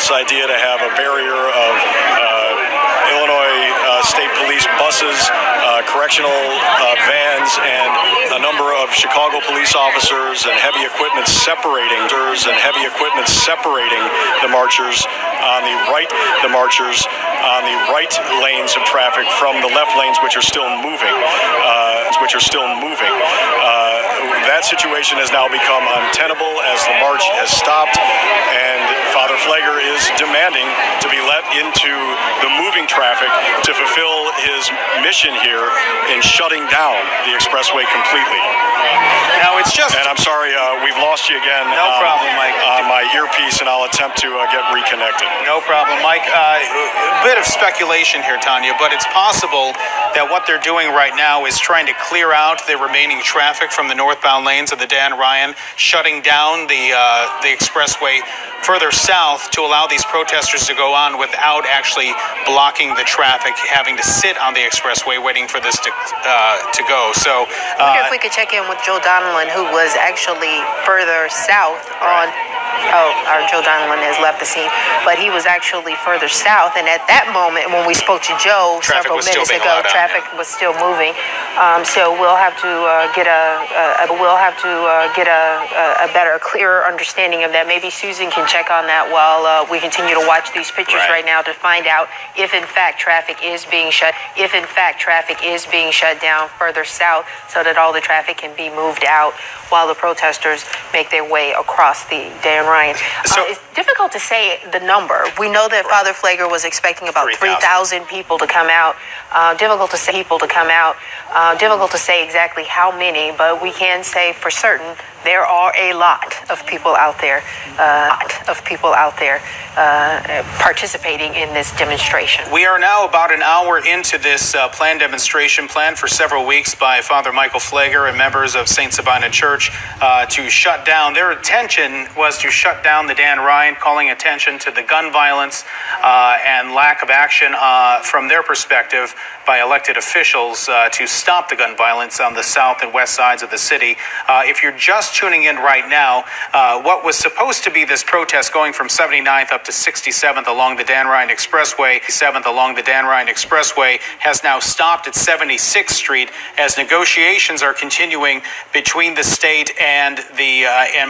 this idea to have a barrier of Illinois State Police buses, correctional vans, and a number of Chicago police officers and heavy equipment separating the marchers on the right lanes of traffic from the left lanes, which are still moving. That situation has now become untenable as the march has stopped, and Father Pfleger is demanding to be let into the moving traffic to fulfill his mission here in shutting down the expressway completely. Now it's just... And I'm sorry, we've lost you again. No problem, Mike. On my earpiece, and I'll attempt to get reconnected. No problem, Mike. A bit of speculation here, Tanya, but it's possible that what they're doing right now is trying to clear out the remaining traffic from the northbound lanes of the Dan Ryan, shutting down the expressway further south to allow these protesters to go on without actually blocking the traffic, having to sit on the expressway waiting for this to go. So I wonder if we could check in with Joe Donelon, who was actually further south on... our Joe Donelon has left the scene, but he was actually further south, and at that moment when we spoke to Joe several minutes ago, traffic was still moving. So we'll have to get a better, clearer understanding of that. Maybe Susan can check on that while we continue to watch these pictures right now to find out if in fact traffic is being shut down further south, so that all the traffic can be moved out while the protesters make their way across the Dan Ryan. It's difficult to say the number. We know that Father Pfleger was expecting about 3,000 people to come out. Difficult to say exactly how many, but we can say for certain there are a lot of people out there participating in this demonstration. We are now about an hour into this planned demonstration planned for several weeks by Father Michael Pfleger and members of St. Sabina Church to shut down. Their intention was to shut down the Dan Ryan, calling attention to the gun violence and lack of action from their perspective by elected officials to stop the gun violence on the south and west sides of the city. If you're just tuning in right now, what was supposed to be this protest going from 79th up to 67th along the Dan Ryan Expressway, has now stopped at 76th Street as negotiations are continuing between the state and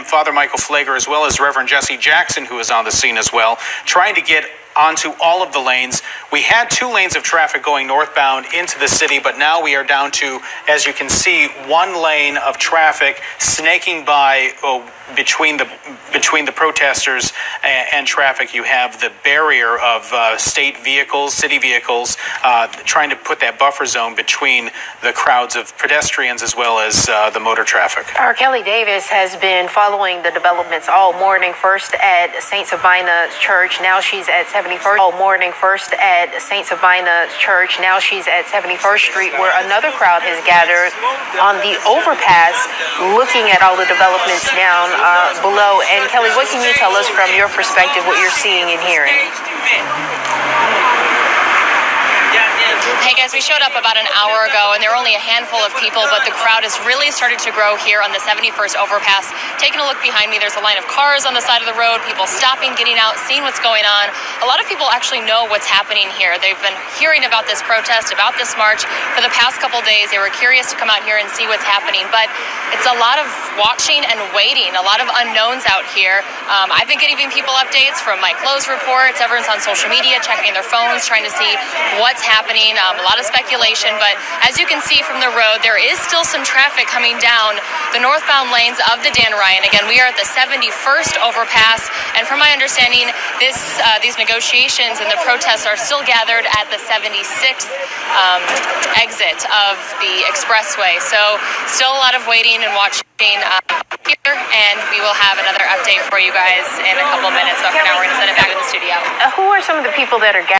Father Michael Pfleger, as well as Reverend Jesse Jackson, who is on the scene as well, trying to get onto all of the lanes. We had 2 lanes of traffic going northbound into the city, but now we are down to, as you can see, 1 lane of traffic snaking by between the protesters and traffic. You have the barrier of state vehicles, city vehicles, trying to put that buffer zone between the crowds of pedestrians as well as the motor traffic. Our Kelly Davis has been following the developments all morning, first at St. Sabina Church, now she's at 71st. All morning, first at St. Sabina Church, now she's at 71st Street, where another crowd has gathered on the overpass, looking at all the developments down below. And Kelly, what can you tell us from your perspective, what you're seeing and hearing? Hey guys, we showed up about an hour ago and there were only a handful of people, but the crowd has really started to grow here on the 71st overpass. Taking a look behind me, there's a line of cars on the side of the road, people stopping, getting out, seeing what's going on. A lot of people actually know what's happening here. They've been hearing about this protest, about this march for the past couple days. They were curious to come out here and see what's happening, but it's a lot of watching and waiting, a lot of unknowns out here. I've been getting people updates from Mike Lowe's reports. Everyone's on social media, checking their phones, trying to see what's happening. A lot of speculation, but as you can see from the road, there is still some traffic coming down the northbound lanes of the Dan Ryan. Again, we are at the 71st overpass, and from my understanding, these negotiations and the protests are still gathered at the 76th exit of the expressway. So still a lot of waiting and watching here, and we will have another update for you guys in a couple minutes. But for now, we're going to send it back to the studio. Who are some of the people that are gathering